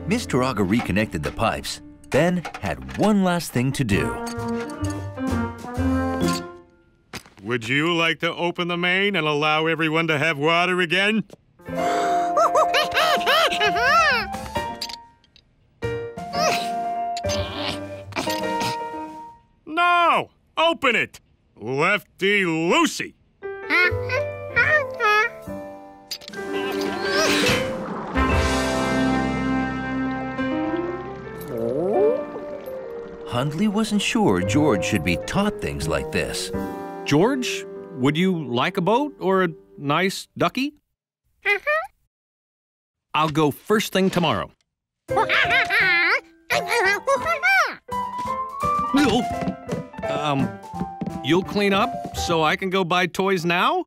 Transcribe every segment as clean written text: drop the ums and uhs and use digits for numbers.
Mr. Auger reconnected the pipes, then had one last thing to do. Would you like to open the main and allow everyone to have water again? No! Open it! Lefty loosey! Hundley wasn't sure George should be taught things like this. George, would you like a boat or a nice ducky? I'll go first thing tomorrow. You'll clean up so I can go buy toys now?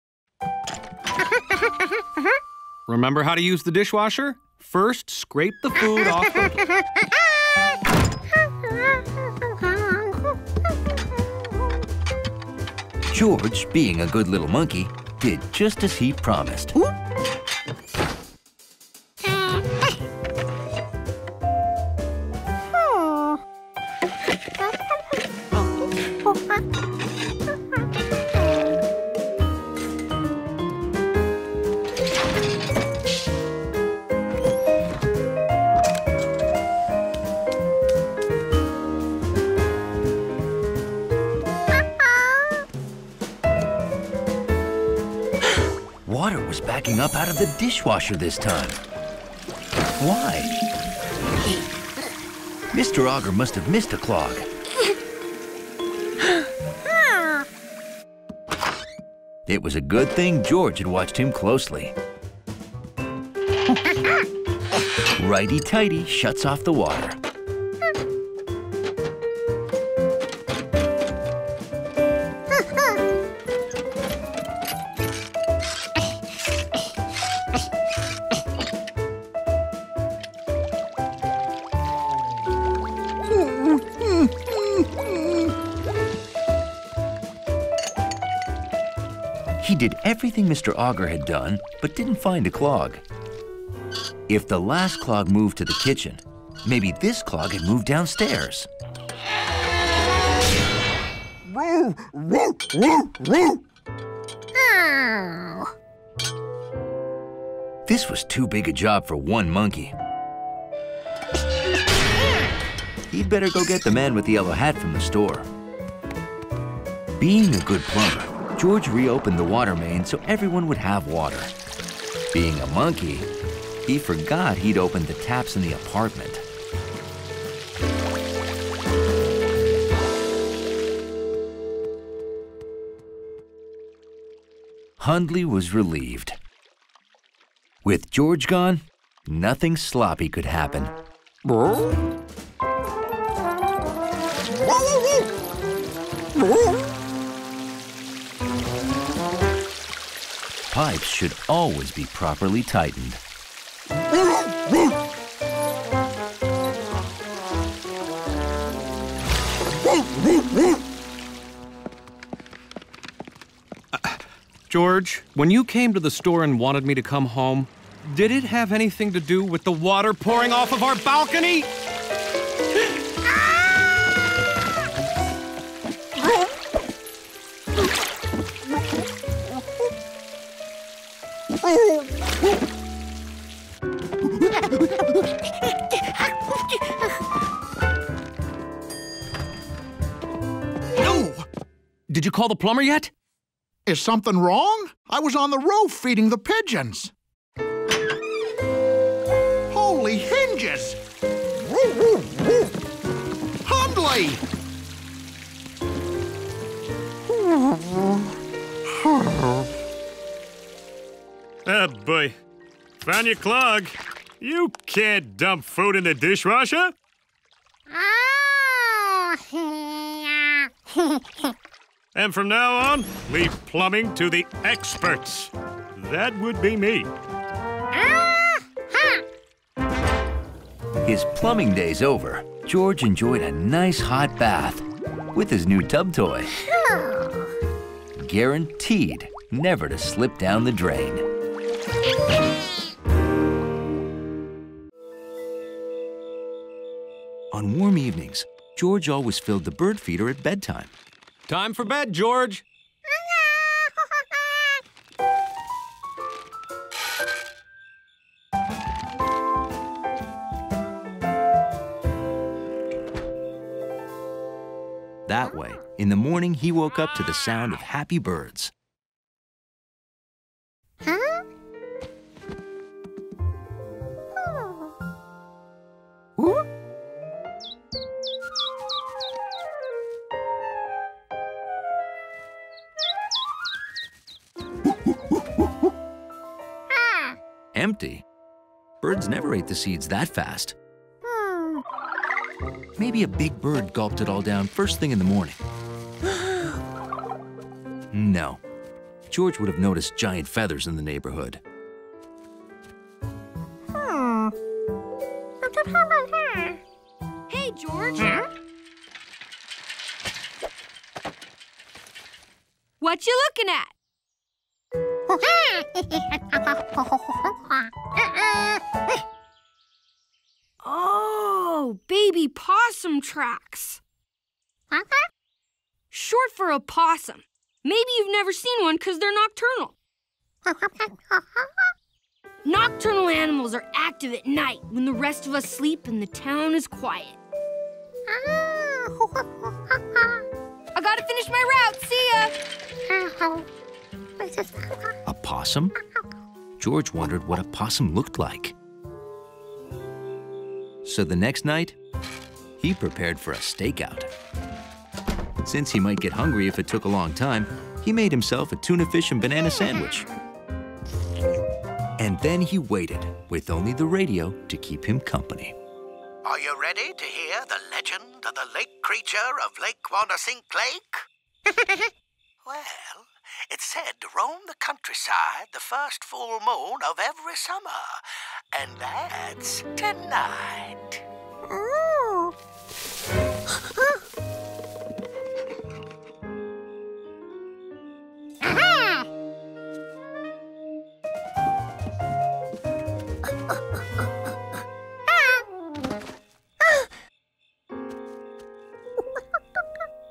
Remember how to use the dishwasher? First, scrape the food off the... George, being a good little monkey, did just as he promised. Water was backing up out of the dishwasher this time. Why? Mr. Auger must have missed a clog. It was a good thing George had watched him closely. Righty-tighty shuts off the water. He did everything Mr. Auger had done, but didn't find a clog. If the last clog moved to the kitchen, maybe this clog had moved downstairs. This was too big a job for one monkey. He'd better go get the man with the yellow hat from the store. Being a good plumber, George reopened the water main so everyone would have water. Being a monkey, he forgot he'd opened the taps in the apartment. Hundley was relieved. With George gone, nothing sloppy could happen. Pipes should always be properly tightened. George, when you came to the store and wanted me to come home, did it have anything to do with the water pouring off of our balcony? No! Did you call the plumber yet? Is something wrong? I was on the roof feeding the pigeons. Holy hinges! Hundley! Oh, boy. Found your clog. You can't dump food in the dishwasher. And from now on, leave plumbing to the experts. That would be me. His plumbing day's over. George enjoyed a nice hot bath with his new tub toy. Guaranteed never to slip down the drain. On warm evenings, George always filled the bird feeder at bedtime. Time for bed, George. That way, in the morning, he woke up to the sound of happy birds. Empty. Birds never ate the seeds that fast. Maybe a big bird gulped it all down first thing in the morning. No. George would have noticed giant feathers in the neighborhood. Hey, George. What you looking at? Oh, baby possum tracks. Short for opossum. Maybe you've never seen one because they're nocturnal. Nocturnal animals are active at night when the rest of us sleep and the town is quiet. I gotta finish my route. See ya. A possum? George wondered what a possum looked like. So the next night, he prepared for a stakeout. Since he might get hungry if it took a long time, he made himself a tuna fish and banana sandwich. And then he waited, with only the radio to keep him company. Are you ready to hear the legend of the lake creature of Lake Wandasink Lake? Well, it's said to roam the countryside the first full moon of every summer, and that's tonight.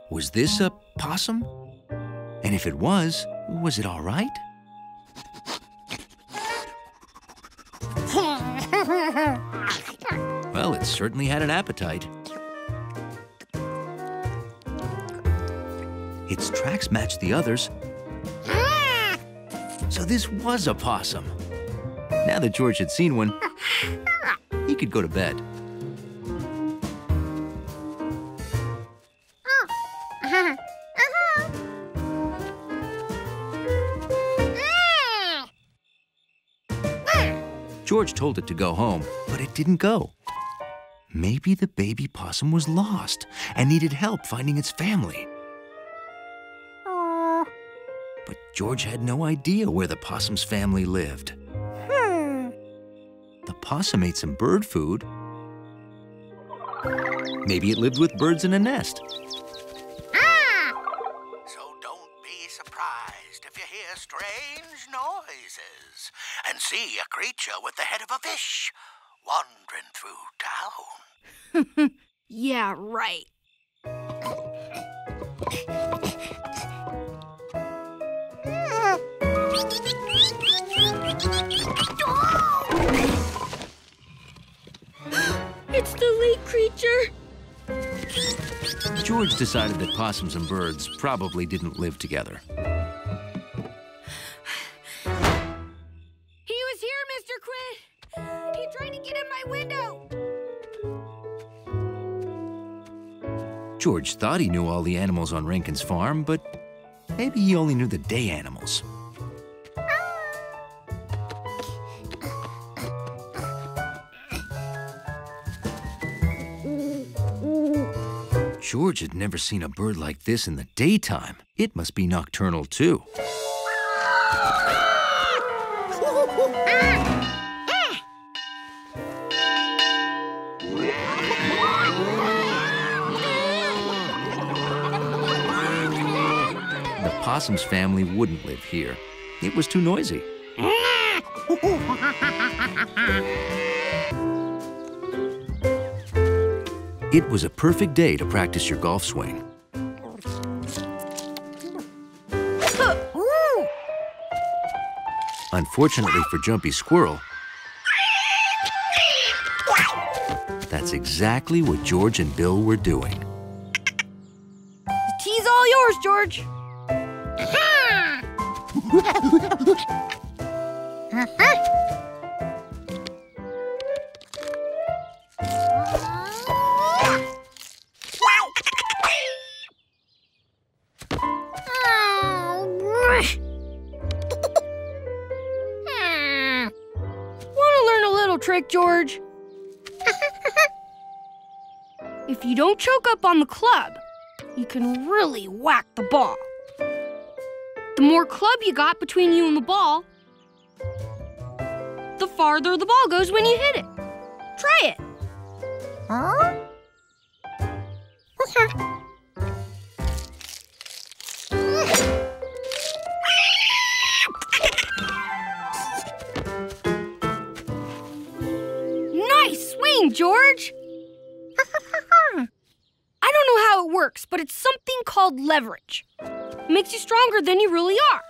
Was this a possum? And if it was it all right? Well, it certainly had an appetite. Its tracks matched the others. So this was a possum. Now that George had seen one, he could go to bed. George told it to go home, but it didn't go. Maybe the baby possum was lost and needed help finding its family. But George had no idea where the possum's family lived. The possum ate some bird food. Maybe it lived with birds in a nest. So don't be surprised if you hear strange noises and see a creature with the head of a fish wandering through town. Yeah, right. It's the lake creature. George decided that possums and birds probably didn't live together. He was here, Mr. Quinn. He tried to get in my window. George thought he knew all the animals on Rankin's farm, but maybe he only knew the day animals. George had never seen a bird like this in the daytime. It must be nocturnal, too. The possum's family wouldn't live here. It was too noisy. It was a perfect day to practice your golf swing. Unfortunately for Jumpy Squirrel, that's exactly what George and Bill were doing. The tee's all yours, George. Want to learn a little trick, George? If you don't choke up on the club, you can really whack the ball. The more club you got between you and the ball, the farther the ball goes when you hit it. Try it. Nice swing, George. I don't know how it works, but it's something called leverage. It makes you stronger than you really are.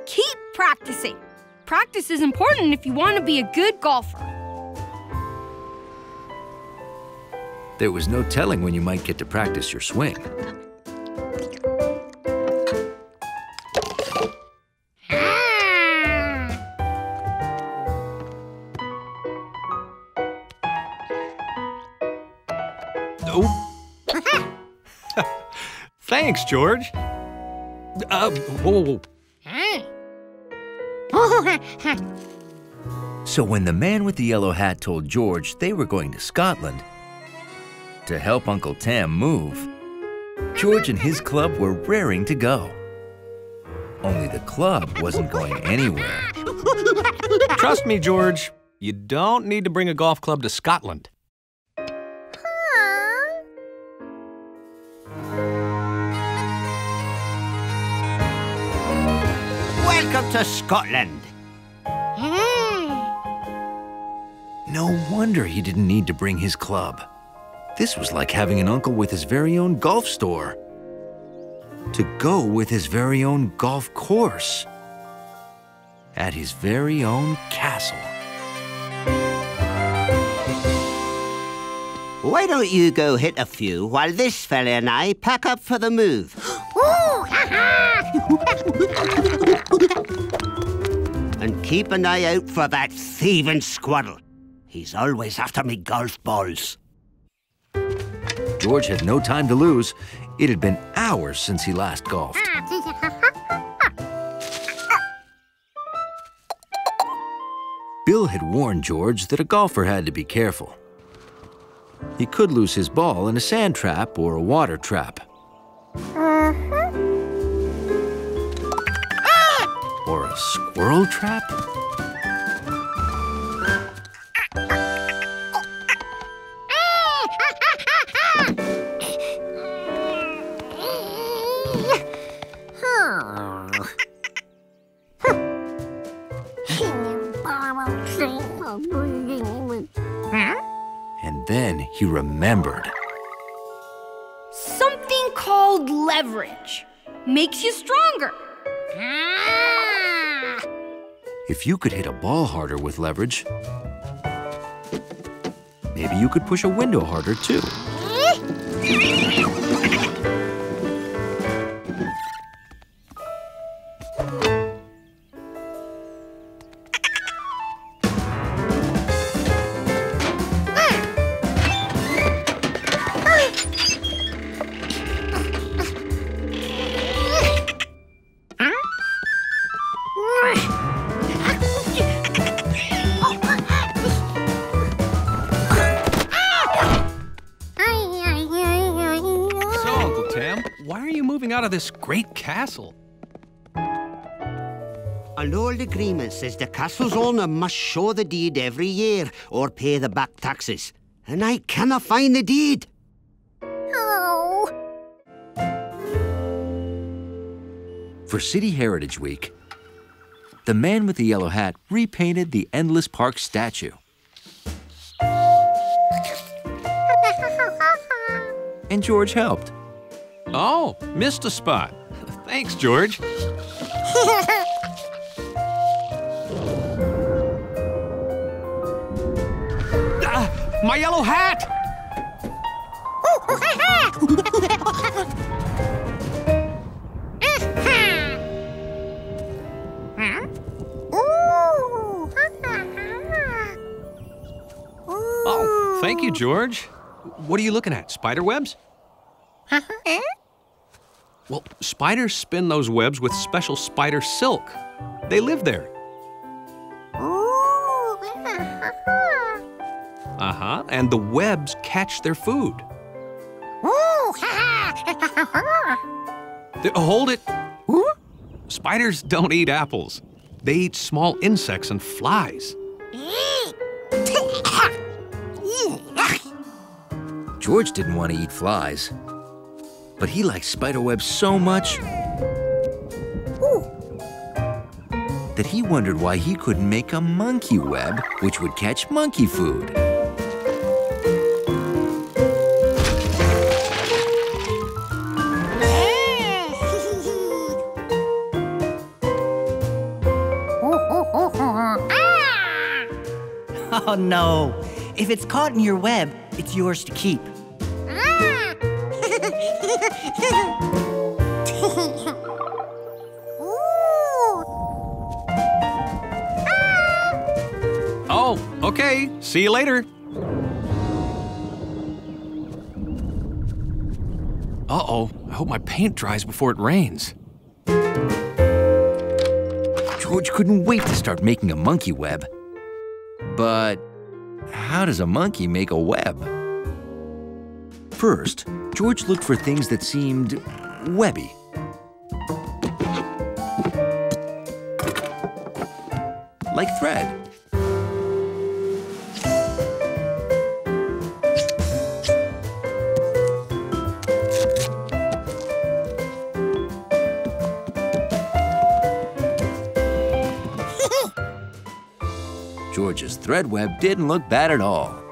Keep practicing. Practice is important if you want to be a good golfer. There was no telling when you might get to practice your swing. Thanks, George. Whoa. So when the man with the yellow hat told George they were going to Scotland to help Uncle Tam move, George and his club were raring to go. Only the club wasn't going anywhere. Trust me, George, you don't need to bring a golf club to Scotland. Welcome to Scotland. No wonder he didn't need to bring his club. This was like having an uncle with his very own golf store. To go with his very own golf course. At his very own castle. Why don't you go hit a few while this fella and I pack up for the move? And keep an eye out for that thieving squirrel. He's always after me golf balls. George had no time to lose. It had been hours since he last golfed. Bill had warned George that a golfer had to be careful. He could lose his ball in a sand trap or a water trap. Or a squirrel trap? And then he remembered. Something called leverage. Makes you stronger. If you could hit a ball harder with leverage, maybe you could push a window harder too. Out of this great castle. An old agreement says the castle's owner must show the deed every year or pay the back taxes. And I cannot find the deed. For City Heritage Week, the man with the yellow hat repainted the Endless Park statue. and George helped. Oh, missed a spot. Thanks, George. My yellow hat! Oh, thank you, George. What are you looking at? Spider webs? Well, spiders spin those webs with special spider silk. They live there. Uh-huh, and the webs catch their food. Hold it. Spiders don't eat apples. They eat small insects and flies. George didn't want to eat flies, but he liked spiderwebs so much that he wondered why he couldn't make a monkey web which would catch monkey food. Oh no! If it's caught in your web, it's yours to keep. Oh, okay. See you later. Uh-oh. I hope my paint dries before it rains. George couldn't wait to start making a monkey web. But how does a monkey make a web? First, George looked for things that seemed webby. Like thread. George's thread web didn't look bad at all.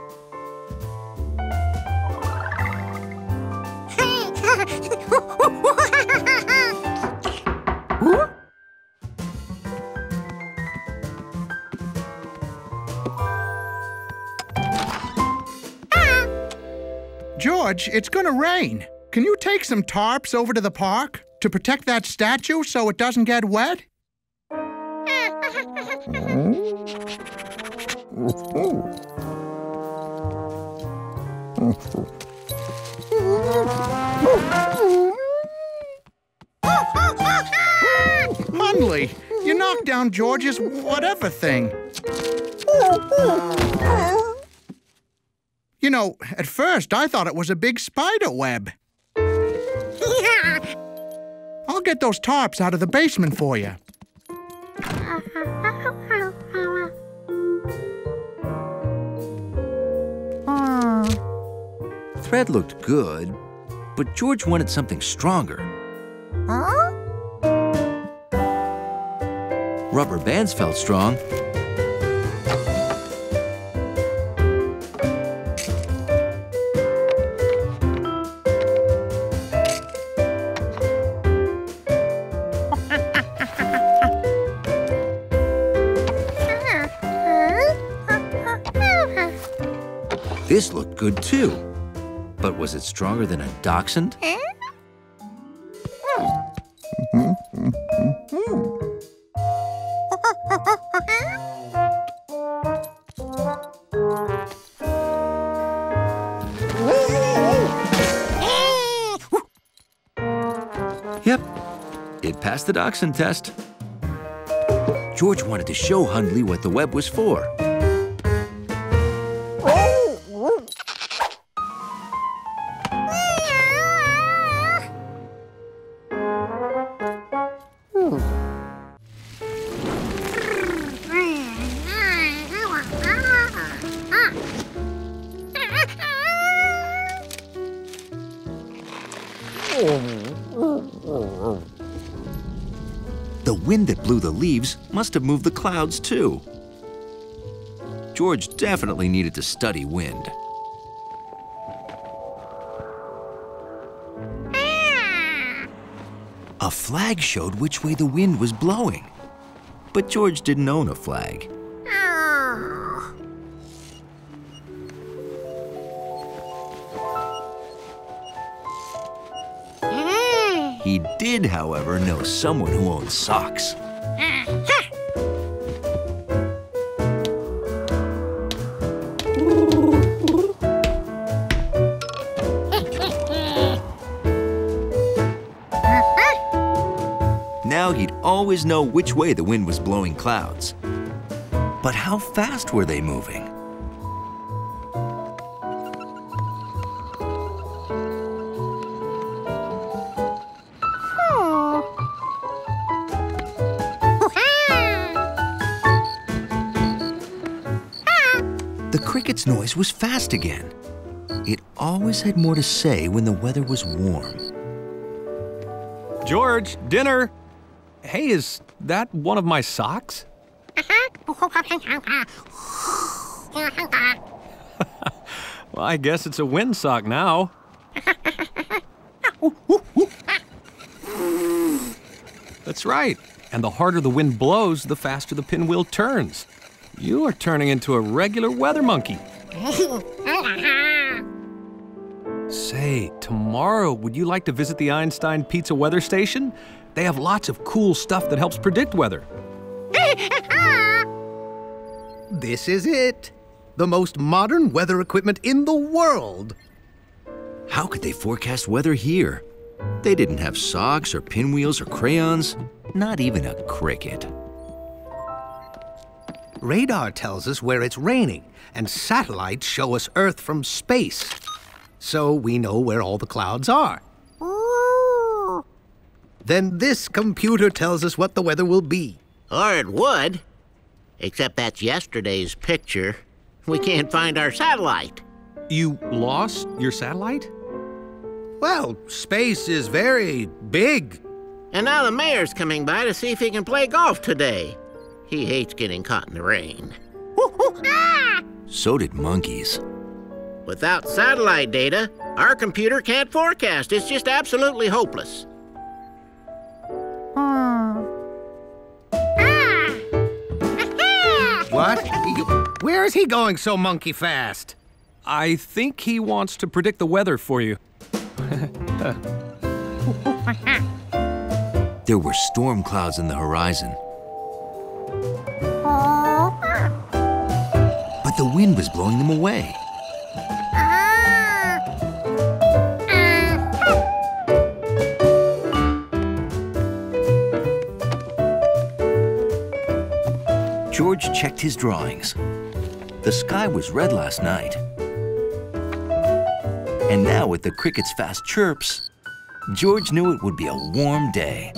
George, it's gonna rain. Can you take some tarps over to the park to protect that statue so it doesn't get wet? Hundley, you knocked down George's whatever thing. You know, at first I thought it was a big spider web. I'll get those tarps out of the basement for you. Thread looked good, but George wanted something stronger. Rubber bands felt strong. This looked good too. But was it stronger than a dachshund? Yep, it passed the dachshund test. George wanted to show Hundley what the web was for. The wind that blew the leaves must have moved the clouds, too. George definitely needed to study wind. flag showed which way the wind was blowing. But George didn't own a flag. He did, however, know someone who owned socks. Now he'd always know which way the wind was blowing clouds. But how fast were they moving? The cricket's noise was fast again. It always had more to say when the weather was warm. George, dinner! Hey, is that one of my socks? Well, I guess it's a windsock now. That's right. And the harder the wind blows, the faster the pinwheel turns. You are turning into a regular weather monkey. Say, tomorrow, would you like to visit the Einstein Pizza weather station? They have lots of cool stuff that helps predict weather. This is it. The most modern weather equipment in the world. How could they forecast weather here? They didn't have socks or pinwheels or crayons, not even a cricket. Radar tells us where it's raining, and satellites show us Earth from space. So we know where all the clouds are. Then this computer tells us what the weather will be. Or it would. Except that's yesterday's picture. We can't find our satellite. You lost your satellite? Well, space is very big. And now the mayor's coming by to see if he can play golf today. He hates getting caught in the rain. So did monkeys. Without satellite data, our computer can't forecast. It's just absolutely hopeless. What? Where is he going so monkey fast? I think he wants to predict the weather for you. There were storm clouds in the horizon. But the wind was blowing them away. George checked his drawings. The sky was red last night. And now with the cricket's fast chirps, George knew it would be a warm day.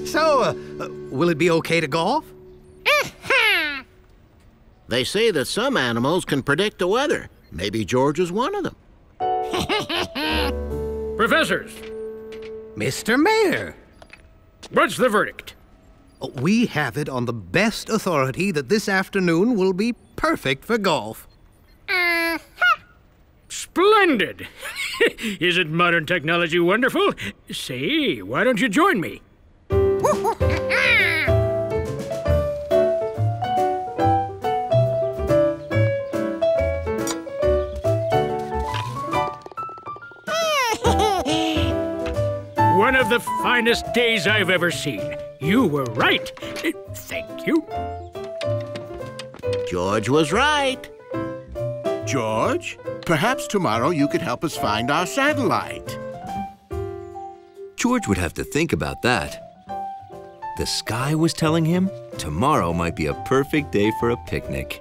So, will it be okay to golf? They say that some animals can predict the weather. Maybe George is one of them. Professors, Mr. Mayor, what's the verdict? we have it on the best authority that this afternoon will be perfect for golf. Splendid! Isn't modern technology wonderful? Say, why don't you join me? One of the finest days I've ever seen. You were right. Thank you. George was right. George, perhaps tomorrow you could help us find our satellite. George would have to think about that. The sky was telling him tomorrow might be a perfect day for a picnic.